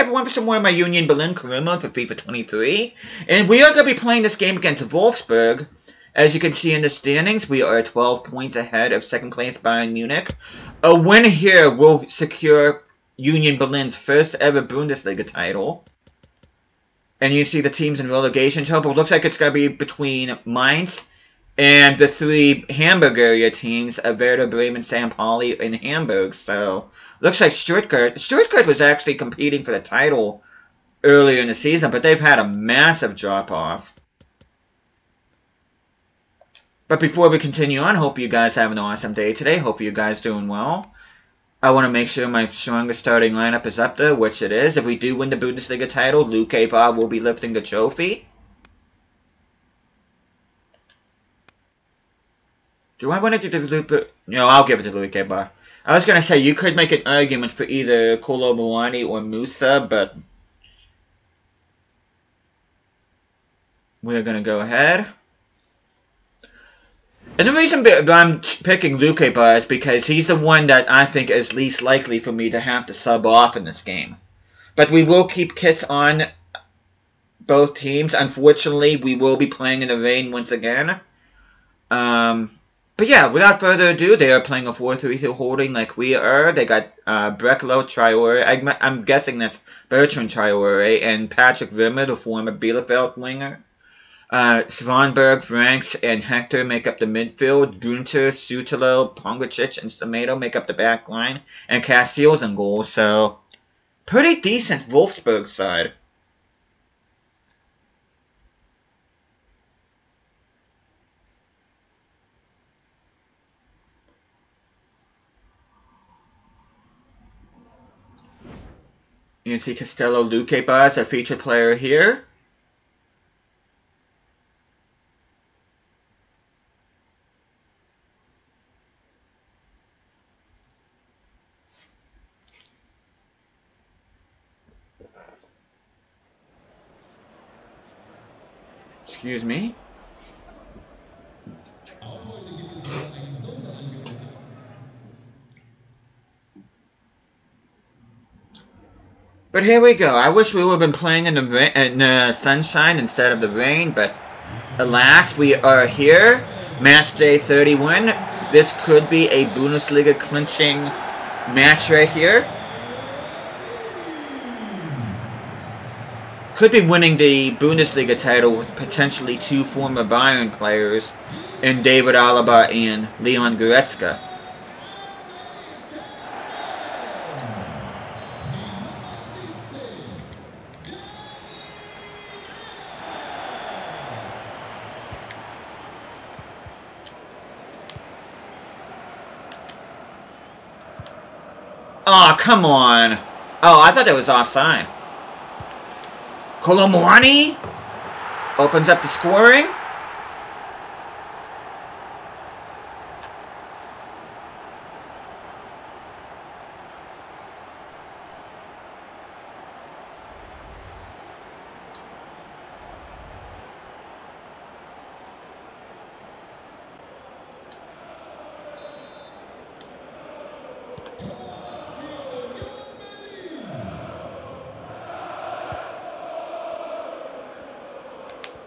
everyone for some more of my Union Berlin career mode for FIFA 23. And we are going to be playing this game against Wolfsburg. As you can see in the standings, we are 12 points ahead of second place Bayern Munich. A win here will secure Union Berlin's first ever Bundesliga title. And you see the teams in relegation trouble. Looks like it's going to be between Mainz and the three Hamburg area teams of Werder Bremen, St. Pauli, and Hamburg. So, looks like Stuttgart. Stuttgart was actually competing for the title earlier in the season, but they've had a massive drop-off. But before we continue on, hope you guys have an awesome day today. Hope you guys doing well. I want to make sure my strongest starting lineup is up there, which it is. If we do win the Bundesliga title, Luke Bob will be lifting the trophy. Do I want to do the Luke? No, I'll give it to Luke Bob. I was going to say, you could make an argument for either Kolo Muani or Musa, but we're going to go ahead. And the reason I'm picking Luque Bar is because he's the one that I think is least likely for me to have to sub off in this game. But we will keep kits on both teams. Unfortunately, we will be playing in the rain once again. But yeah, without further ado, they are playing a 4-3-2 holding like we are. They got Brekalo Traore. I'm guessing that's Bertrand Traore and Patrick Wimmer, the former Bielefeld winger. Svanberg, Franks, and Hector make up the midfield. Gunter, Sutalo, Pongacic, and Tomato make up the back line. And Castile's in goal, so pretty decent Wolfsburg side. You can see Castello Luque as a featured player here. Excuse me. But here we go. I wish we would have been playing in the sunshine instead of the rain, but alas, we are here. Match day 31. This could be a Bundesliga clinching match right here. Could be winning the Bundesliga title with potentially two former Bayern players in David Alaba and Leon Goretzka. Oh, come on. Oh, I thought that was offside. Kolo Muani opens up the scoring.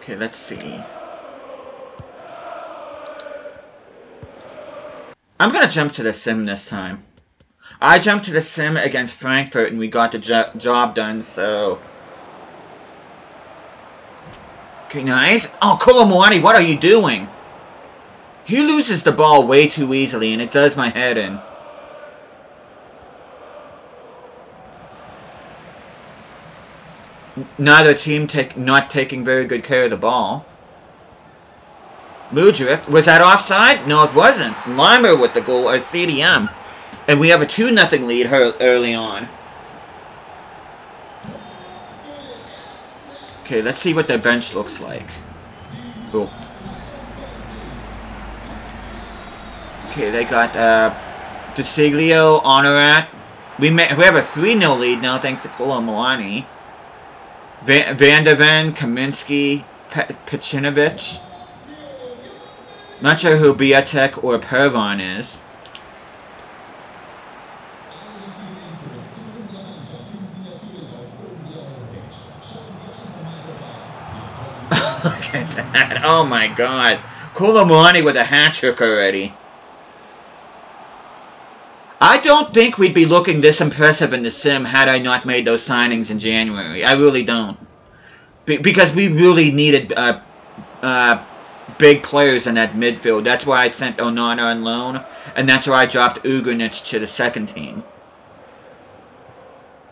Okay, let's see. I'm gonna jump to the sim this time. I jumped to the sim against Frankfurt and we got the job done, so... Okay, nice. Oh, Kolo Muani, what are you doing? He loses the ball way too easily and it does my head in. Neither team not taking very good care of the ball. Mudryk, was that offside? No, it wasn't. Limer with the goal, or CDM. And we have a 2-0 lead early on. Okay, let's see what their bench looks like. Cool. Okay, they got DeSiglio, Honorat. We have a 3-0 lead now thanks to Kolo Muani. Van der Ven, Kaminsky, Pacinovic. Not sure who Biatek or Pervan is. Look at that. Oh my god. Kolomani with a hat trick already. I don't think we'd be looking this impressive in the sim had I not made those signings in January. I really don't. Because we really needed big players in that midfield. That's why I sent Onana on loan, and that's why I dropped Ugrinic to the second team.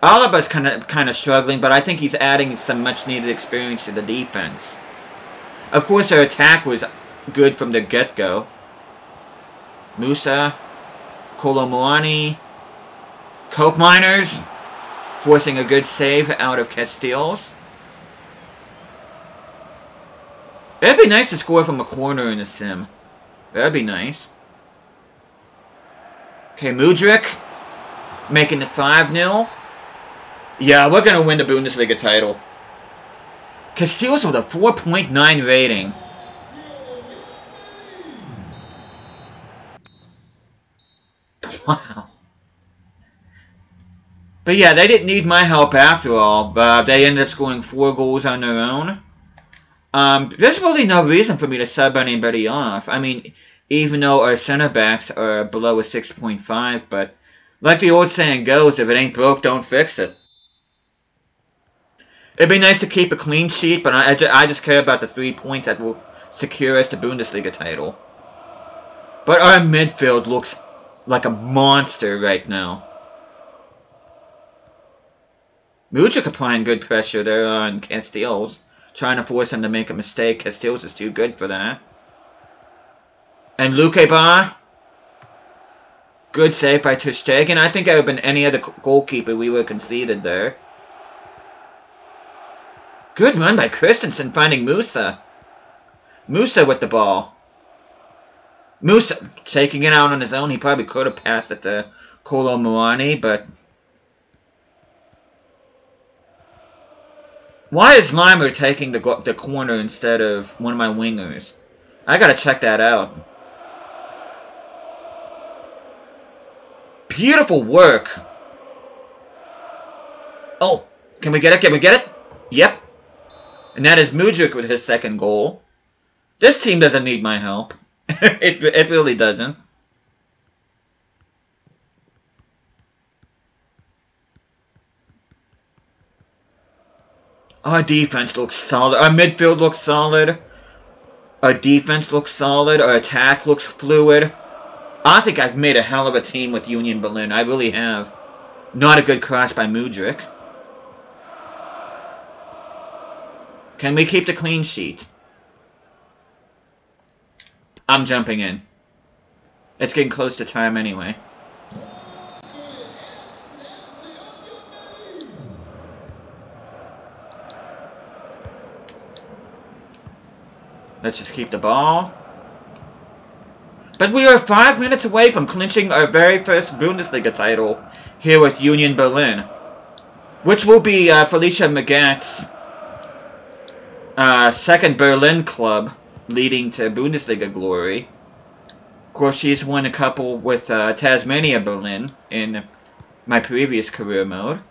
Alaba's kind of struggling, but I think he's adding some much-needed experience to the defense. Of course, our attack was good from the get-go. Musa, Kolomoani, Cope Miners, forcing a good save out of Castiles. It'd be nice to score from a corner in a sim. That'd be nice. Okay, Mudryk making it 5-0. Yeah, we're going to win the Bundesliga title. Castiles with a 4.9 rating. Wow. But yeah, they didn't need my help after all. But they ended up scoring 4 goals on their own. There's really no reason for me to sub anybody off. I mean, even though our center backs are below a 6.5, but like the old saying goes, if it ain't broke, don't fix it. It'd be nice to keep a clean sheet, but I just care about the 3 points that will secure us the Bundesliga title. But our midfield looks like a monster right now. Mudryk applying good pressure there on Castiles, trying to force him to make a mistake. Castiles is too good for that. And Luque Bar, good save by Ter Stegen. I think it would have been any other goalkeeper we would have conceded there. Good run by Christensen finding Musa. Musa with the ball. Musa taking it out on his own. He probably could have passed it to Kolo Muani, but... Why is Limer taking the corner instead of one of my wingers? I gotta check that out. Beautiful work. Oh, can we get it? Can we get it? Yep. And that is Mudryk with his second goal. This team doesn't need my help. it really doesn't. Our defense looks solid. Our midfield looks solid. Our defense looks solid. Our attack looks fluid. I think I've made a hell of a team with Union Berlin. I really have. Not a good cross by Mudryk. Can we keep the clean sheet? I'm jumping in. It's getting close to time anyway. Let's just keep the ball. But we are 5 minutes away from clinching our very first Bundesliga title here with Union Berlin. Which will be Felicia Magat's second Berlin club, leading to Bundesliga glory. Of course, she's won a couple with Tasmania Berlin in my previous career mode.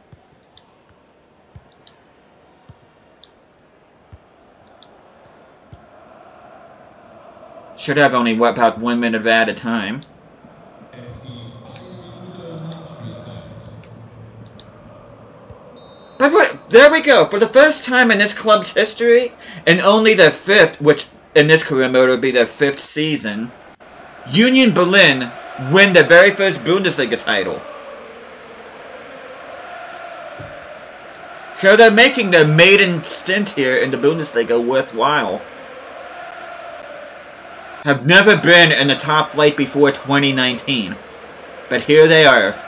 Should have only about 1 minute at a time. But there we go. For the first time in this club's history, and only their 5th, which in this career mode would be their 5th season, Union Berlin win their very first Bundesliga title. So they're making their maiden stint here in the Bundesliga worthwhile. Have never been in the top flight before 2019. But here they are.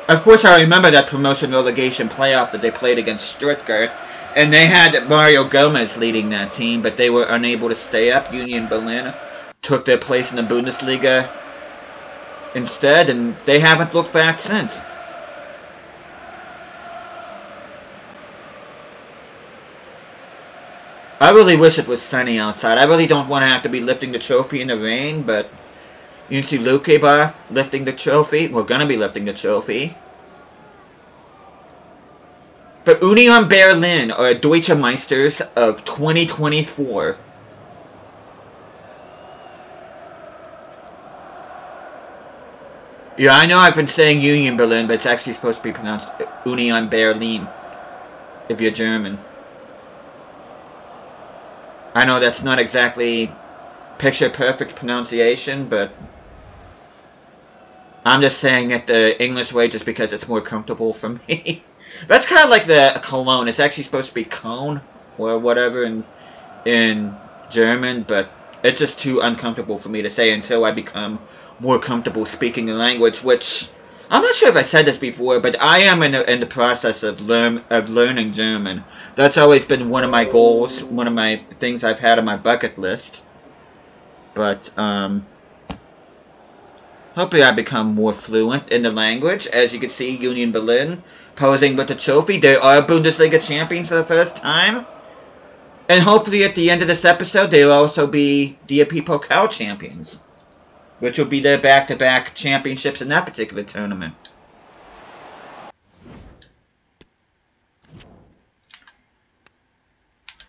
Of course, I remember that promotion relegation playoff that they played against Stuttgart. And they had Mario Gomez leading that team, but they were unable to stay up. Union Berlin took their place in the Bundesliga instead, and they haven't looked back since. I really wish it was sunny outside. I really don't want to have to be lifting the trophy in the rain, but you can see Lukeba lifting the trophy. We're going to be lifting the trophy. But Union Berlin are Deutschermeisters of 2024. Yeah, I know I've been saying Union Berlin, but it's actually supposed to be pronounced Union Berlin, if you're German. I know that's not exactly picture-perfect pronunciation, but I'm just saying it the English way just because it's more comfortable for me. That's kind of like the Cologne. It's actually supposed to be Cone, or whatever in German, but it's just too uncomfortable for me to say until I become more comfortable speaking the language, which I'm not sure if I said this before, but I am in the process of learning German. That's always been one of my goals, one of my things I've had on my bucket list. But hopefully I become more fluent in the language. As you can see, Union Berlin posing with the trophy. They are Bundesliga champions for the first time. And hopefully at the end of this episode, they'll also be DFB Pokal champions, which will be their back-to-back championships in that particular tournament.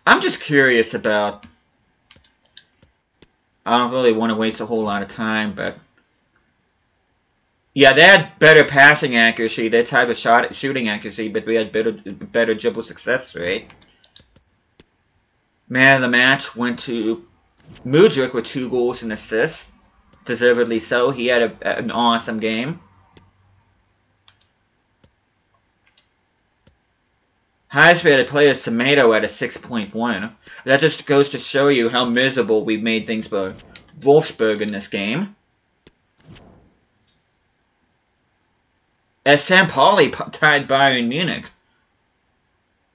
I'm just curious about... I don't really want to waste a whole lot of time, but... Yeah, they had better passing accuracy, they tied with shooting accuracy, but we had better dribble success rate. Man of the match went to Mudryk with 2 goals and assists. Deservedly so. He had an awesome game. Highest rated player is Tomato at a 6.1. That just goes to show you how miserable we made things for Wolfsburg in this game. As St. Pauli tied Bayern Munich.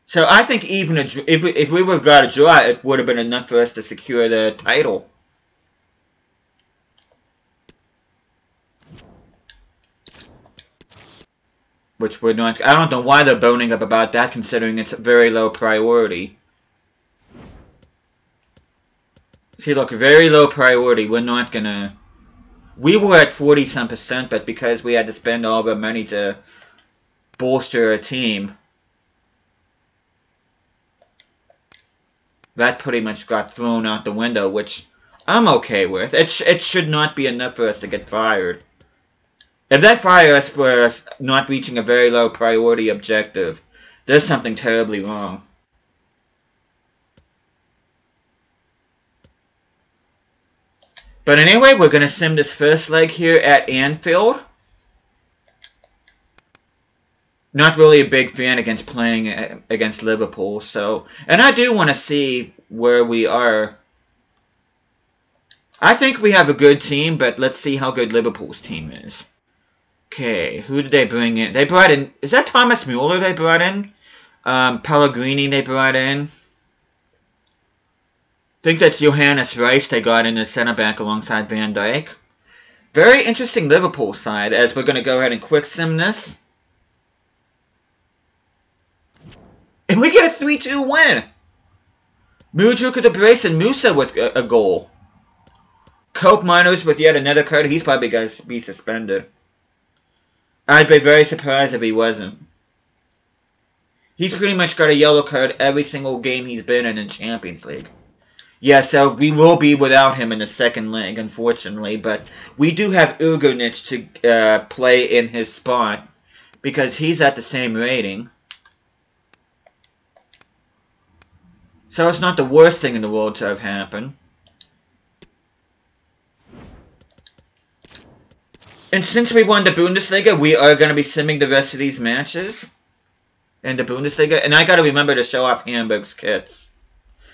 So I think even if we would have got a draw, it would have been enough for us to secure the title. Which we're not... I don't know why they're boning up about that, considering it's a very low priority. See, look, very low priority. We're not gonna... We were at 40-some%, but because we had to spend all of our money to bolster our team, that pretty much got thrown out the window, which I'm okay with. It should not be enough for us to get fired. If that fires us for not reaching a very low priority objective, there's something terribly wrong. But anyway, we're going to sim this first leg here at Anfield. Not really a big fan against playing against Liverpool, so... And I do want to see where we are. I think we have a good team, but let's see how good Liverpool's team is. Okay, who did they bring in? They brought in... Is that Thomas Mueller they brought in? Pellegrini they brought in. I think that's Johannes Rice they got in as centre-back alongside Van Dijk. Very interesting Liverpool side, as we're going to go ahead and quick sim this. And we get a 3-2 win! Mudryk with a brace and Musa with a goal. Coke Miners with yet another card. He's probably going to be suspended. I'd be very surprised if he wasn't. He's pretty much got a yellow card every single game he's been in Champions League. Yeah, so we will be without him in the second leg, unfortunately. But we do have Ugrinic to play in his spot, because he's at the same rating. So it's not the worst thing in the world to have happened. And since we won the Bundesliga, we are going to be simming the rest of these matches in the Bundesliga. And I got to remember to show off Hamburg's kits,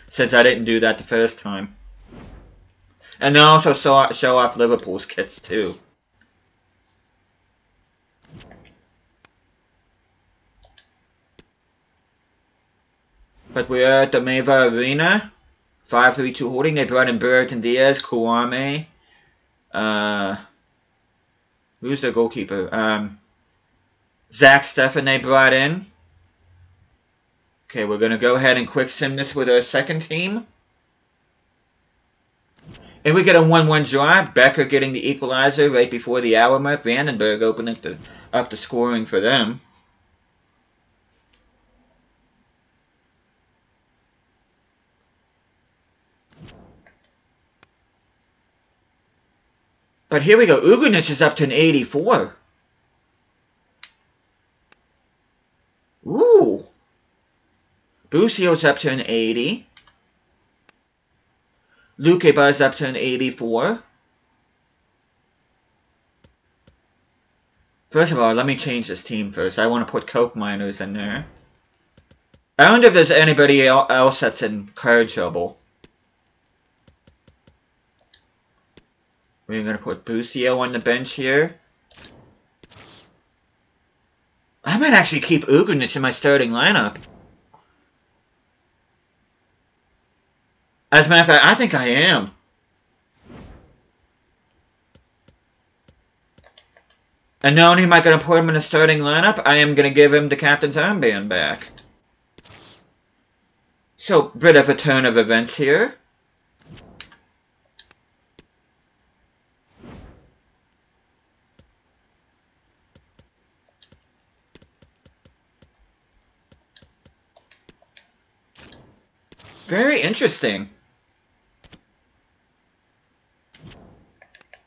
since I didn't do that the first time. And then also show off Liverpool's kits too. But we are at the Meva Arena. 5-3-2 holding. They brought in Burton Diaz, Kouame. Who's their goalkeeper? Zach Steffen they brought in. Okay, we're going to go ahead and quick sim this with our second team. And we get a 1-1 draw. Becker getting the equalizer right before the hour mark. Vandenberg opening up the scoring for them. But here we go. Ugrinic is up to an 84. Ooh. Busio's up to an 80. Lukeba's up to an 84. First of all, let me change this team first. I want to put Coke Miners in there. I wonder if there's anybody else that's in card trouble. We're going to put Busio on the bench here. I might actually keep Ugrinic in my starting lineup. As a matter of fact, I think I am. And not only am I going to put him in the starting lineup, I am going to give him the captain's armband back. So, bit of a turn of events here. Very interesting.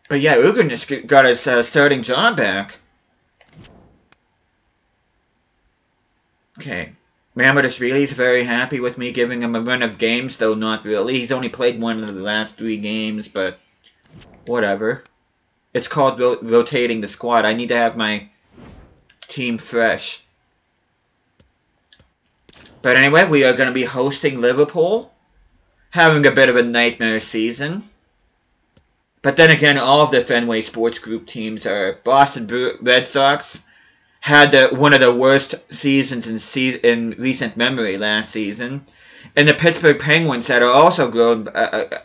But yeah, Ugrinic got his starting job back. Okay. Mamardashvili's very happy with me giving him a run of games, though not really. He's only played one of the last 3 games, but whatever. It's called rotating the squad. I need to have my team fresh. But anyway, we are going to be hosting Liverpool. Having a bit of a nightmare season. But then again, all of the Fenway Sports Group teams are Boston Red Sox. Had one of the worst seasons in recent memory last season. And the Pittsburgh Penguins, that are also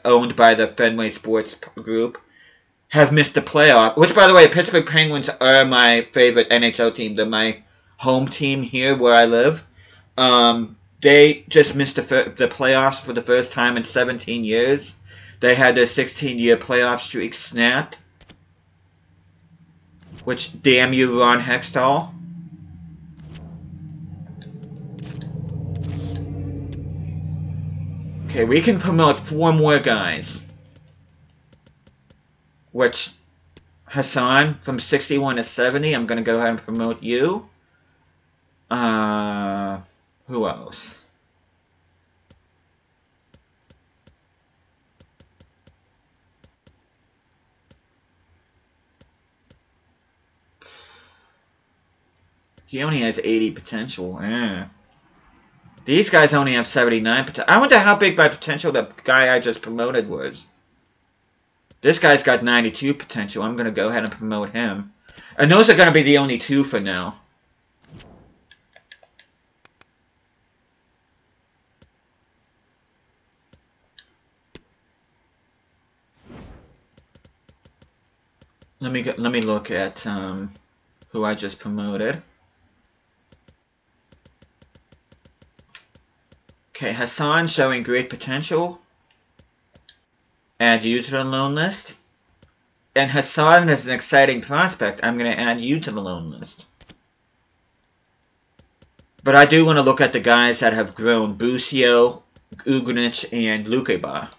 owned by the Fenway Sports Group, have missed the playoff. Which, by the way, Pittsburgh Penguins are my favorite NHL team. They're my home team here where I live. They just missed the playoffs for the first time in 17 years. They had their 16-year playoff streak snapped. Which, damn you, Ron Hextall. Okay, we can promote 4 more guys. Which, Hassan, from 61 to 70, I'm going to go ahead and promote you. Who else? He only has 80 potential. These guys only have 79 potential. I wonder how big by potential the guy I just promoted was. This guy's got 92 potential. I'm going to go ahead and promote him. And those are going to be the only 2 for now. Let me look at who I just promoted. Okay, Hassan showing great potential. Add you to the loan list. And Hassan is an exciting prospect. I'm going to add you to the loan list. But I do want to look at the guys that have grown. Busio, Ugrinic, and Lukeba.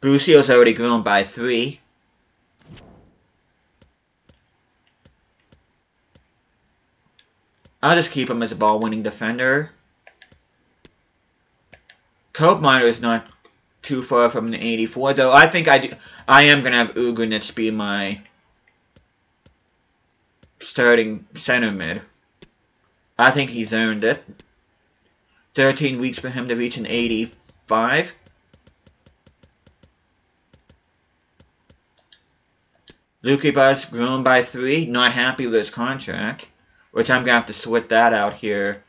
Busio's already grown by 3. I'll just keep him as a ball-winning defender. Cope Miner is not too far from an 84, though I think I am going to have Ugrinic be my starting center mid. I think he's earned it. 13 weeks for him to reach an 85. Lukeba's grown by 3, not happy with his contract. Which I'm going to have to sort that out here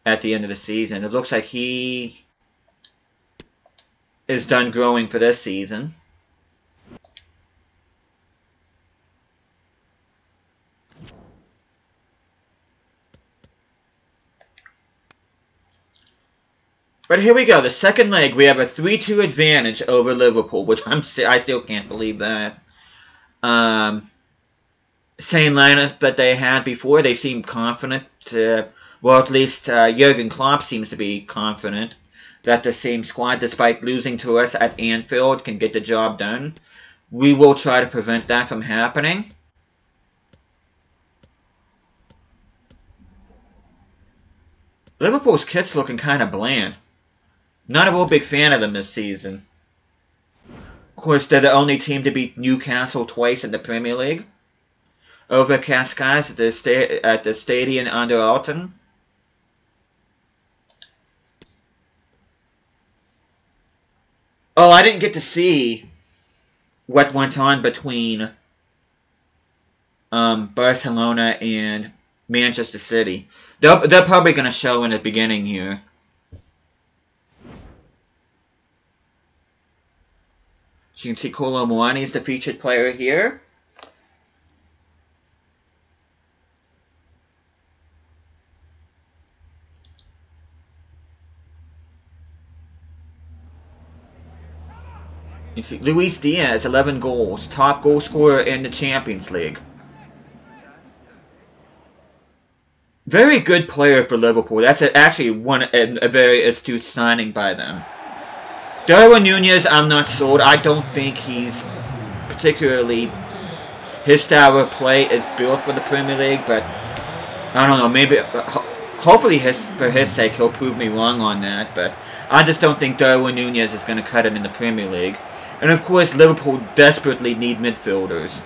at the end of the season. It looks like he is done growing for this season. But here we go. The second leg, we have a 3-2 advantage over Liverpool, which I still can't believe that. Same lineup that they had before. They seem confident. Well, at least Jurgen Klopp seems to be confident that the same squad, despite losing to us at Anfield, can get the job done. We will try to prevent that from happening. Liverpool's kit's looking kind of bland. Not a real big fan of them this season. Of course, they're the only team to beat Newcastle twice in the Premier League. Over Cascais at the Stadion under Alton. Oh, I didn't get to see what went on between Barcelona and Manchester City. They're probably going to show in the beginning here. So you can see Kolo Muani is the featured player here. You see Luis Diaz, 11 goals, top goal scorer in the Champions League. Very good player for Liverpool. That's actually a very astute signing by them. Darwin Nunez, I'm not sold. I don't think he's particularly... His style of play is built for the Premier League, but... I don't know, maybe... Hopefully, for his sake, he'll prove me wrong on that, but... I just don't think Darwin Nunez is going to cut it in the Premier League. And of course, Liverpool desperately need midfielders.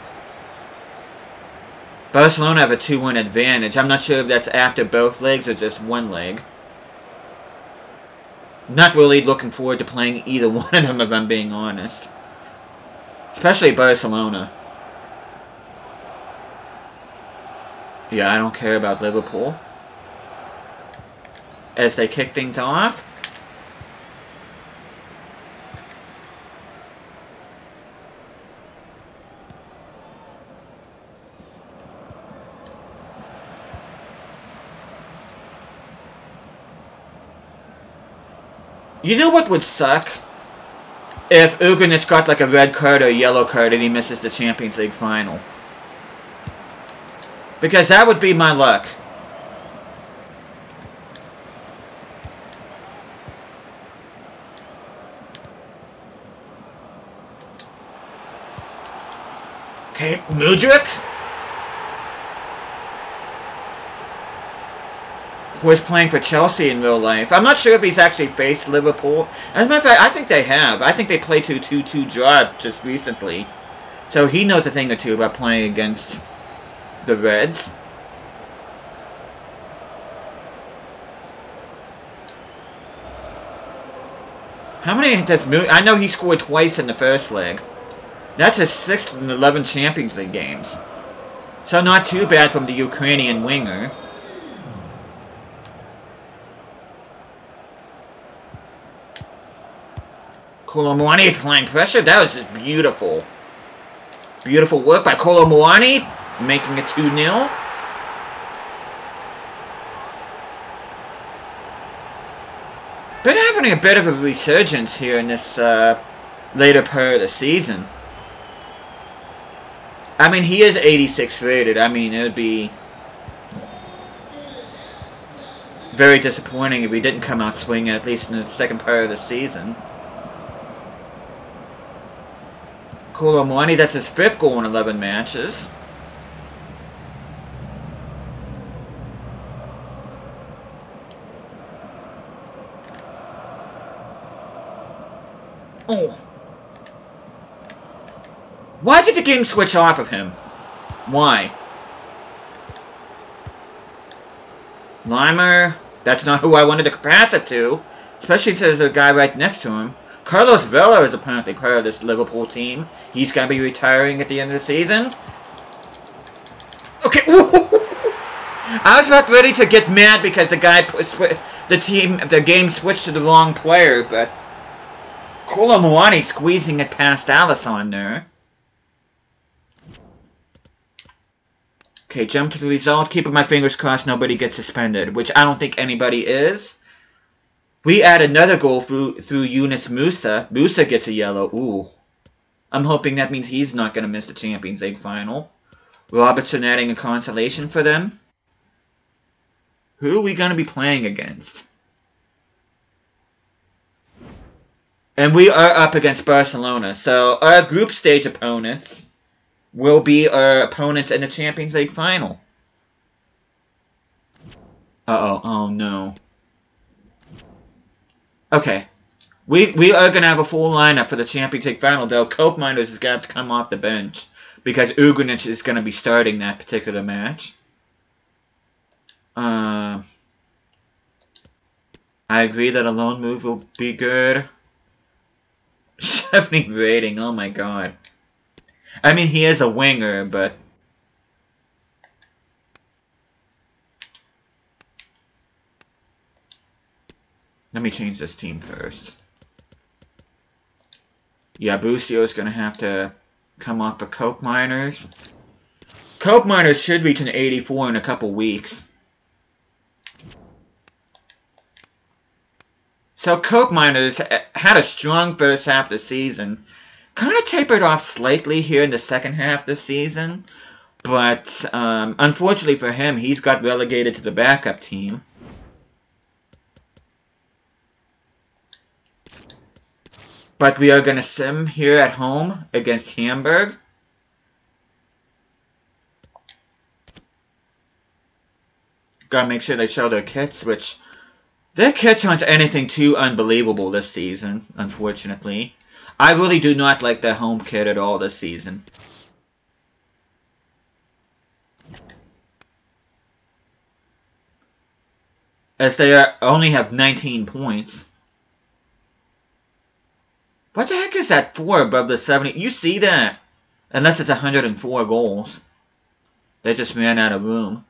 Barcelona have a 2-1 advantage. I'm not sure if that's after both legs or just one leg. Not really looking forward to playing either one of them, if I'm being honest. Especially Barcelona. Yeah, I don't care about Liverpool. As they kick things off. You know what would suck? If Ugrinic got like a red card or a yellow card and he misses the Champions League final. Because that would be my luck. Okay, Mudryk? Who is playing for Chelsea in real life. I'm not sure if he's actually faced Liverpool. As a matter of fact, I think they have. I think they played 2-2 draw just recently. So he knows a thing or two about playing against the Reds. How many does I know he scored twice in the first leg. That's his 6th in 11 Champions League games. So not too bad from the Ukrainian winger. Kolo Muani applying pressure. That was just beautiful. Beautiful work by Kolo Muani, making it 2-0. Been having a bit of a resurgence here in this later part of the season. I mean, he is 86 rated. I mean, it would be very disappointing if he didn't come out swinging, at least in the second part of the season. Kolo Muani, that's his 5th goal in 11 matches. Oh. Why did the game switch off of him? Why? Limer, that's not who I wanted to pass it to. Especially since there's a guy right next to him. Carlos Vela is apparently part of this Liverpool team. He's going to be retiring at the end of the season. Okay. I was about ready to get mad because the guy the game switched to the wrong player, but Kolo Muani squeezing it past Alisson there. Okay, jump to the result. Keeping my fingers crossed nobody gets suspended, which I don't think anybody is. We add another goal through Yunus Musa. Musa gets a yellow. Ooh. I'm hoping that means he's not going to miss the Champions League final. Robertson adding a consolation for them. Who are we going to be playing against? And we are up against Barcelona. So our group stage opponents will be our opponents in the Champions League final. Uh-oh. Oh, no. Okay. We are going to have a full lineup for the Champions League final, though Koopmeiners is going to have to come off the bench because Ugrinic is going to be starting that particular match. I agree that a lone move will be good. 70 rating, oh my god. I mean, he is a winger, but... Let me change this team first. Yeah, Busio is going to have to come off of Koopmeiners. Koopmeiners should reach an 84 in a couple weeks. So Koopmeiners had a strong first half of the season. Kind of tapered off slightly here in the second half of the season. But unfortunately for him, he's got relegated to the backup team. But we are going to sim here at home against Hamburg. Gotta make sure they show their kits, which... Their kits aren't anything too unbelievable this season, unfortunately. I really do not like their home kit at all this season. As they only have 19 points. What the heck is that 4 above the 70? You see that? Unless it's 104 goals. They just ran out of room.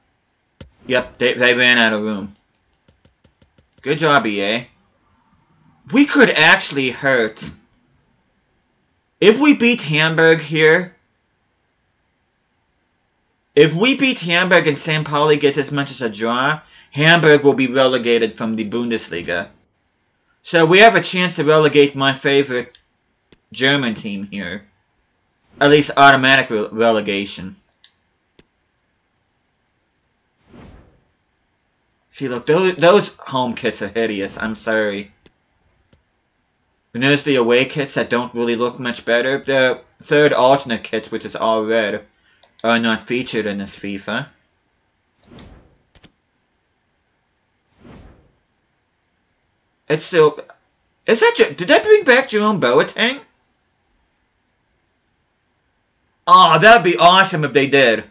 Yep, they ran out of room. Good job, EA. We could actually hurt. If we beat Hamburg here... If we beat Hamburg and St. Pauli gets as much as a draw, Hamburg will be relegated from the Bundesliga. So we have a chance to relegate my favorite German team here. At least automatic relegation. See, look, those home kits are hideous. I'm sorry. And there's the away kits that don't really look much better. The third alternate kits, which is all red, are not featured in this FIFA. It's still... Is that... Did that bring back Jerome Boateng? Oh, that'd be awesome if they did.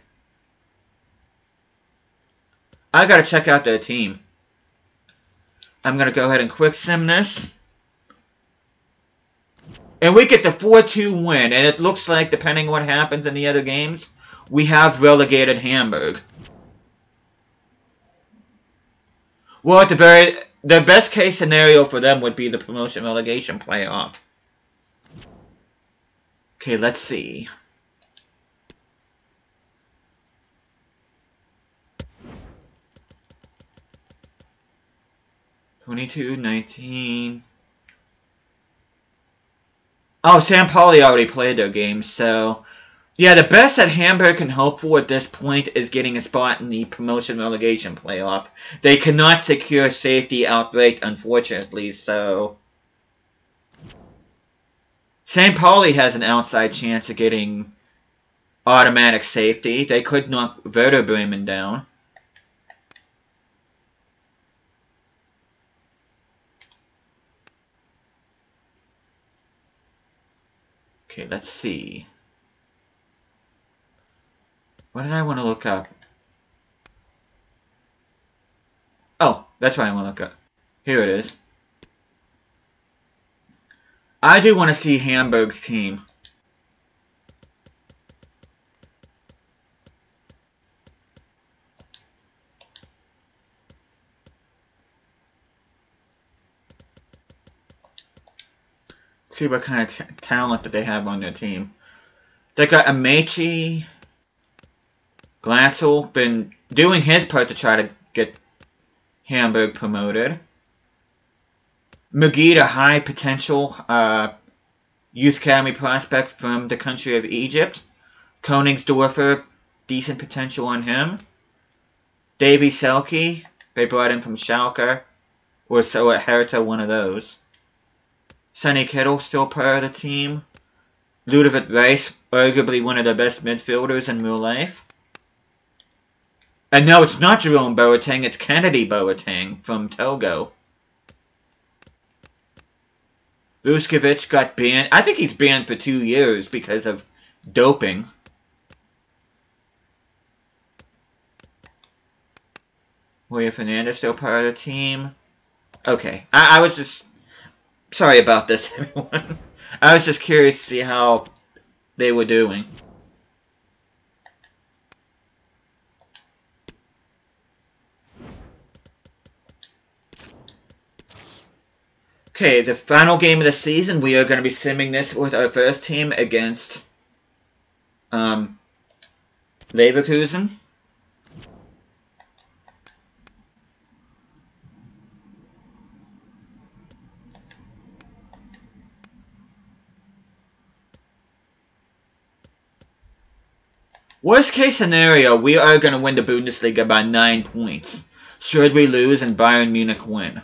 I gotta check out their team. I'm gonna go ahead and quick sim this. And we get the 4-2 win. And it looks like, depending on what happens in the other games, we have relegated Hamburg. Well, at the best case scenario for them would be the promotion relegation playoff. Okay, let's see. $22-19. Oh, St. Pauli already played their game, so... Yeah, the best that Hamburg can hope for at this point is getting a spot in the promotion relegation playoff. They cannot secure safety outright, unfortunately, so... St. Pauli has an outside chance of getting automatic safety. They could knock Werder Bremen down. Okay, let's see. What did I want to look up? Oh, that's what I want to look up. Here it is. I do want to see Hamburg's team. See what kind of talent that they have on their team. They got Amechi. Glatzel been doing his part to try to get Hamburg promoted. Mugita, high potential youth academy prospect from the country of Egypt. Koningsdorfer, decent potential on him. Davy Selke, they brought in from Schalke, or so at Hertha, one of those. Sonny Kittle still part of the team. Ludovic Rice, arguably one of the best midfielders in real life. And no, it's not Jerome Boateng, it's Kennedy Boateng from Togo. Vuskovic got banned. I think he's banned for 2 years because of doping. William Fernandez still part of the team. Okay, I was just... Sorry about this, everyone. I was just curious to see how they were doing. Okay, the final game of the season, we are going to be simming this with our first team against Leverkusen. Worst case scenario, we are going to win the Bundesliga by 9 points. Should we lose and Bayern Munich win?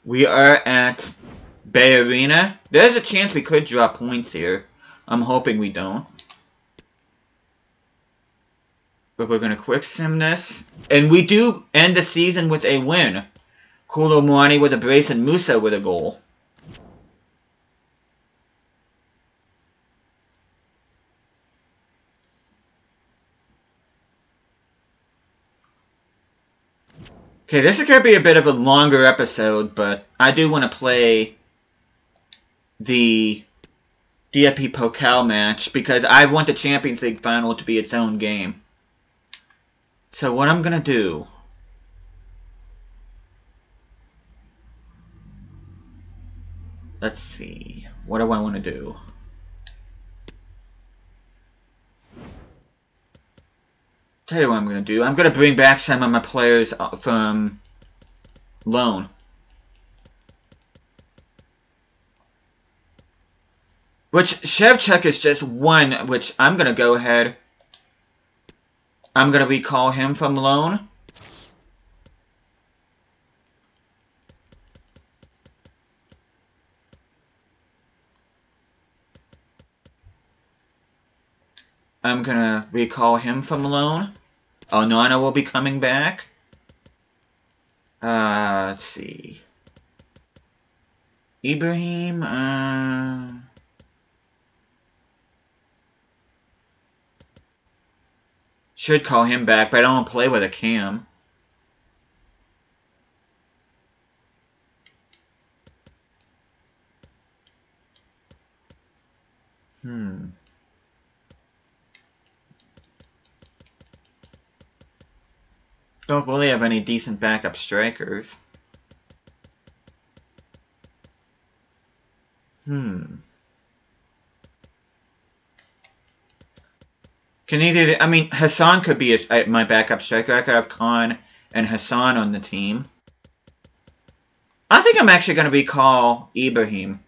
We are at Bay Arena. There's a chance we could drop points here. I'm hoping we don't. But we're going to quick sim this. And we do end the season with a win. Kolo Muani with a brace and Musa with a goal. Okay, this is going to be a bit of a longer episode, but I do want to play the DFB Pokal match because I want the Champions League final to be its own game. So what I'm going to do... Let's see. What do I want to do? Tell you what I'm going to do. I'm going to bring back some of my players from loan. Which, Shevchuk is just one, which I'm going to go ahead. I'm going to recall him from loan. I'm going to recall him from loan. Onana will be coming back. Let's see. Ibrahim, should call him back, but I don't play with a cam. Don't really have any decent backup strikers. Can either... I mean, Hassan could be my backup striker. I could have Khan and Hassan on the team. I think I'm actually going to recall Ibrahim.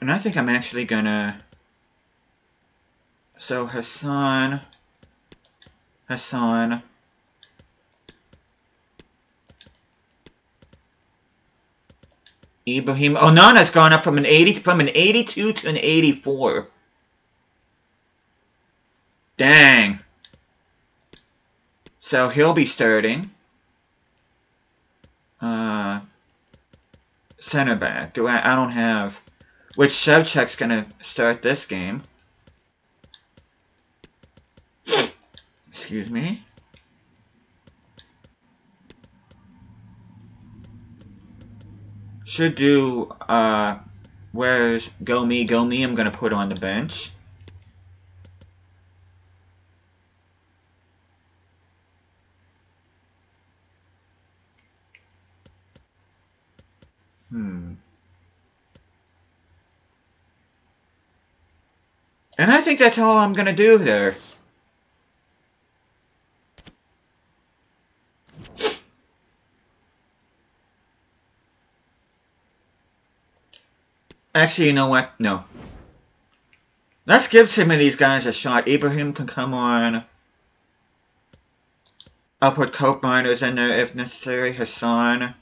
And I think I'm actually gonna... So, Hassan... Ibrahim... Onana's gone up from an 82 to an 84. Dang. So, he'll be starting. Center back. I don't have... Which Shevchuk's gonna start this game. Excuse me. Should do, where's Go Me, I'm gonna put on the bench. And I think that's all I'm gonna do there. Actually, you know what? No. Let's give some of these guys a shot. Ibrahim can come on. I'll put Cope Miners in there if necessary. Hassan.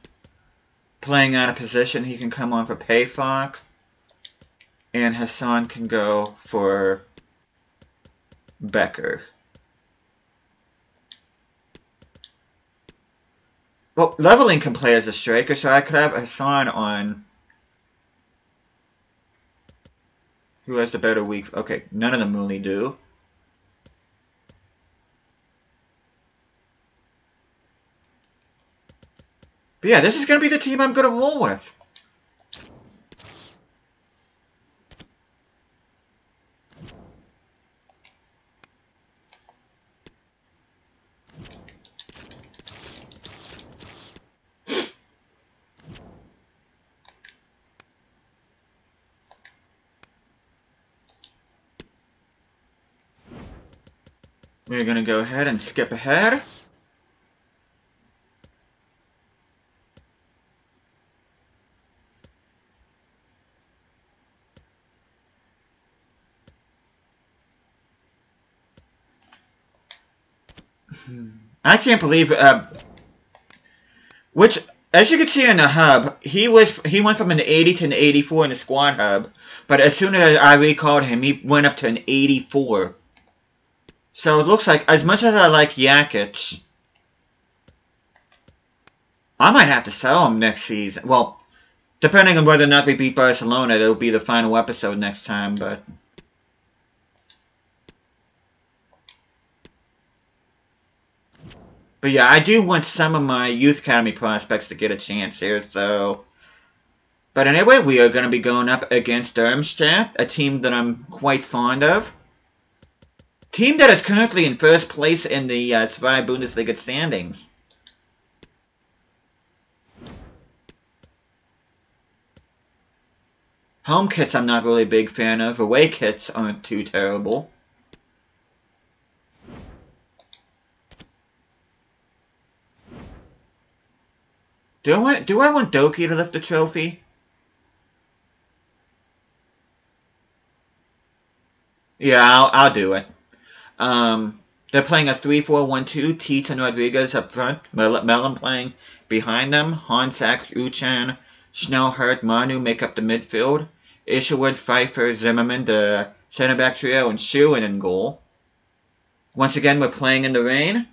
Playing out of position, he can come on for Payfock. And Hassan can go for Becker. Well, Leveling can play as a striker, so I could have Hassan on. Who has the better week? Okay, none of them really do. But yeah, this is going to be the team I'm going to roll with. We're going to go ahead and skip ahead. I can't believe which, as you can see in the hub, he went from an 80 to an 84 in the squad hub, but as soon as I recalled him, he went up to an 84. So it looks like, as much as I like Jakic, I might have to sell him next season. Well, depending on whether or not we beat Barcelona, it'll be the final episode next time, but... But yeah, I do want some of my Youth Academy prospects to get a chance here, so... But anyway, we are going to be going up against Darmstadt, a team that I'm quite fond of. Team that is currently in first place in the Zwei Bundesliga standings. Home kits I'm not really a big fan of. Away kits aren't too terrible. Do I want Doki to lift the trophy? Yeah, I'll do it. They're playing a 3-4-1-2. Teets and Rodriguez up front. Mellon playing behind them. Hansak, Uchan, Schnellhardt, Manu make up the midfield. Isherwood, Pfeiffer, Zimmerman, the center-back trio, and Schuhen in goal. Once again, we're playing in the rain.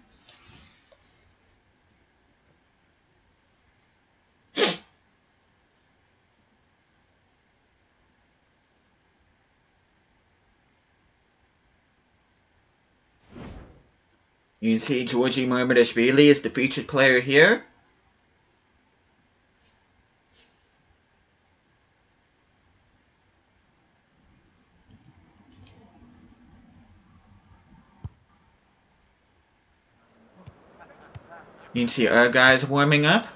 You can see Georgi Marmadashvili is the featured player here. You can see our guys warming up.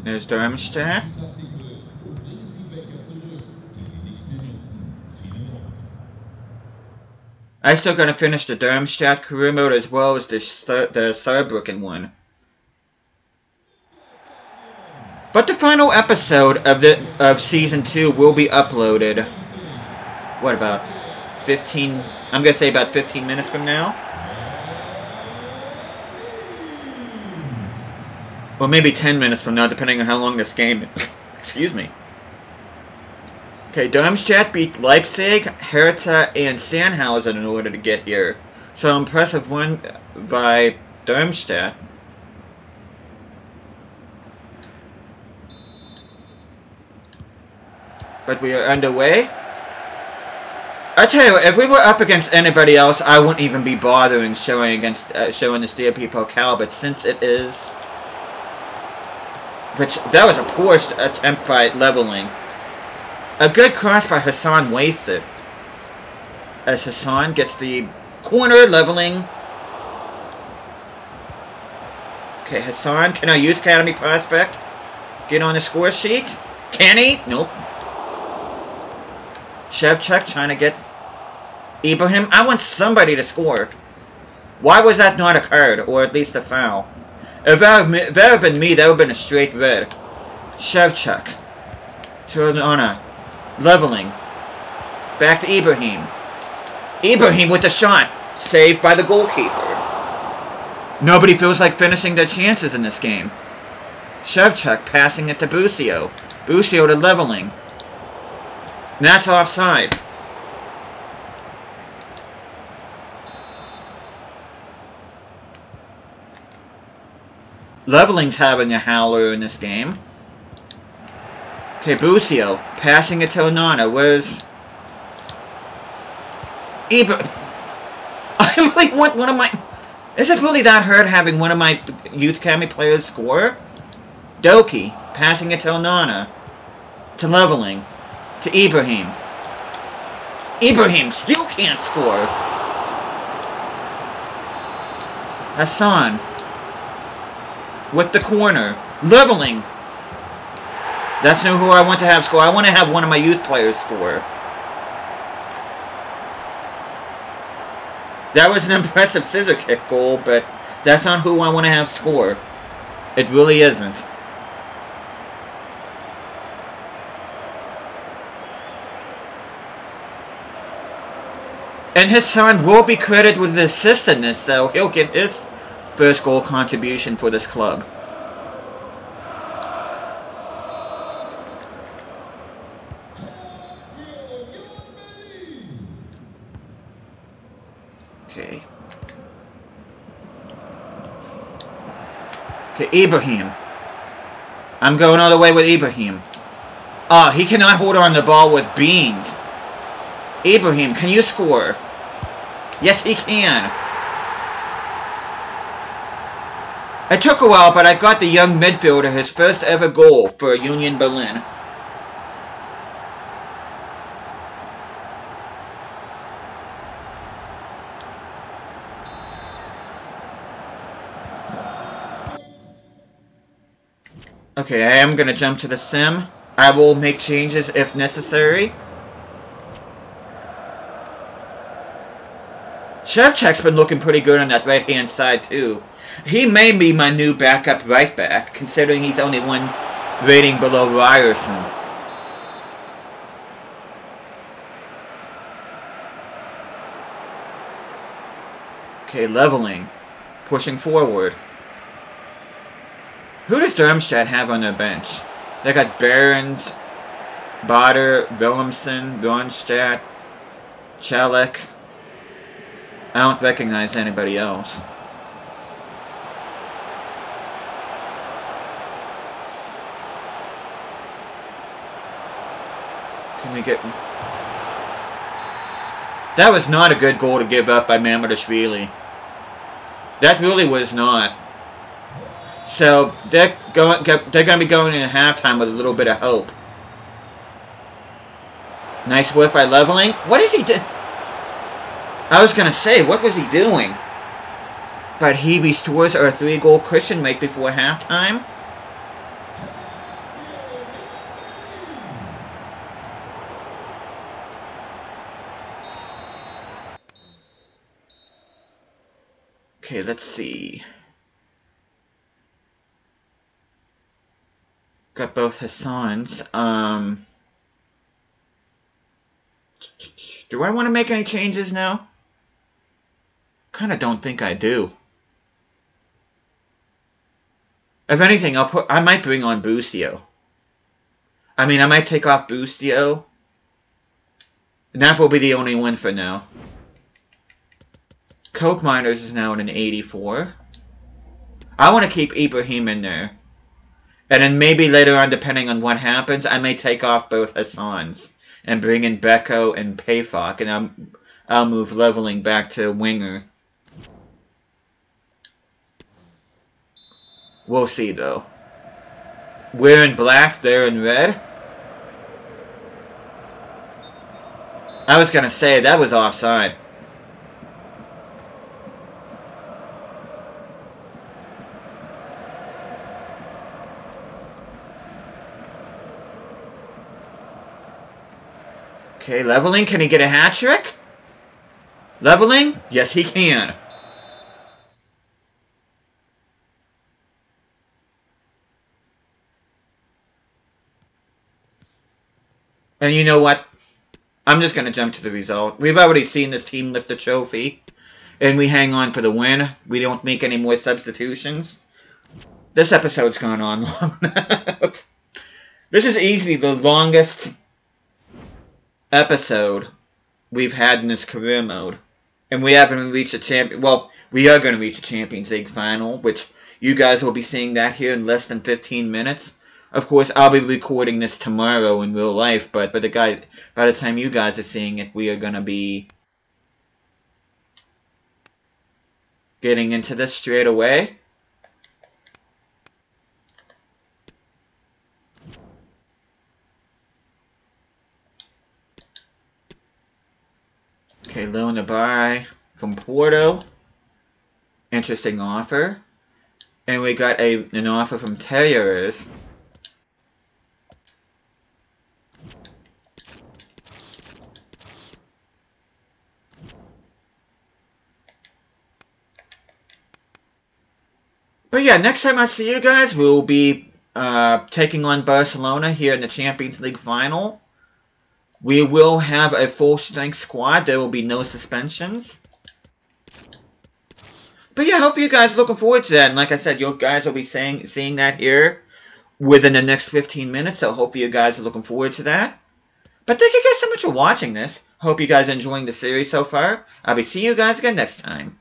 There's Darmstadt. I'm still going to finish the Darmstadt career mode as well as the Saarbrücken one. But the final episode of Season 2 will be uploaded, what, about 15, I'm going to say about 15 minutes from now? Or maybe 10 minutes from now, depending on how long this game is. Excuse me. Okay, Darmstadt beat Leipzig, Hertha, and Sandhausen in order to get here. So impressive win by Darmstadt. But we are underway. I tell you what, if we were up against anybody else, I wouldn't even be bothering showing the DRP Pokal, but since it is... Which, that was a poor attempt by Leveling. A good cross by Hassan wasted. As Hassan gets the corner, Leveling. Okay, Hassan, can our Youth Academy prospect get on the score sheet. Can he? Nope. Shevchuk trying to get Ibrahim. I want somebody to score. Why was that not a card, or at least a foul? If that had been me, that would have been a straight red. Shevchuk. To Onana. Leveling. Back to Ibrahim. Ibrahim with the shot. Saved by the goalkeeper. Nobody feels like finishing their chances in this game. Shevchuk passing it to Busio. Busio to leveling. And that's offside. Leveling's having a howler in this game. Okay, Busio passing it to Onana. Where's I really want one of my... Is it really that hard having one of my Youth Academy players score? Doki passing it to Onana. To leveling. To Ibrahim. Ibrahim still can't score. Hassan. With the corner. Leveling. That's not who I want to have score. I want to have one of my youth players score. That was an impressive scissor kick goal, but that's not who I want to have score. It really isn't. And his son will be credited with the assist in this, so he'll get his first goal contribution for this club. Okay. Okay, Ibrahim. I'm going all the way with Ibrahim. Ah, he cannot hold on the ball with beans. Ibrahim, can you score? Yes, he can. It took a while, but I got the young midfielder his first ever goal for Union Berlin. Okay, I am going to jump to the sim. I will make changes if necessary. Shevchuk's been looking pretty good on that right-hand side, too. He may be my new backup right-back, considering he's only one rating below Ryerson. Okay, leveling. Pushing forward. Who does Darmstadt have on their bench? They got Behrens, Bader, Willemsen, Ronstadt, Chalek. I don't recognize anybody else. Can we get... That was not a good goal to give up by Mamadashvili. That really was not. So, they're going to be going into halftime with a little bit of hope. Nice work by leveling. What is he doing? I was going to say, what was he doing? But he restores our 3-goal cushion right before halftime. Okay, let's see. Got both Hassans. Do I want to make any changes now? Kind of don't think I do. If anything, I might bring on Busio. I mean, I might take off Busio. And that will be the only one for now. Coke Miners is now at an 84. I want to keep Ibrahim in there. And then maybe later on, depending on what happens, I may take off both Hassans and bring in Beko and Payfok, and I'll move leveling back to winger. We'll see, though. We're in black, they're in red. I was gonna say, that was offside. Okay, leveling. Can he get a hat trick? Leveling? Yes, he can. And you know what? I'm just going to jump to the result. We've already seen this team lift the trophy. And we hang on for the win. We don't make any more substitutions. This episode's gone on long enough. This is easily the longest episode we've had in this career mode. And we haven't reached a champion. Well, we are going to reach a Champions League final, which you guys will be seeing that here in less than 15 minutes. Of course, I'll be recording this tomorrow in real life, but by the time you guys are seeing it, we are going to be getting into this straight away. Okay, loan to buy from Porto. Interesting offer. And we got an offer from Terriers. But yeah, next time I see you guys, we'll be taking on Barcelona here in the Champions League final. We will have a full-strength squad. There will be no suspensions. But yeah, I hope you guys are looking forward to that. And like I said, you guys will be seeing that here within the next 15 minutes. So I hope you guys are looking forward to that. But thank you guys so much for watching this. Hope you guys are enjoying the series so far. I'll be seeing you guys again next time.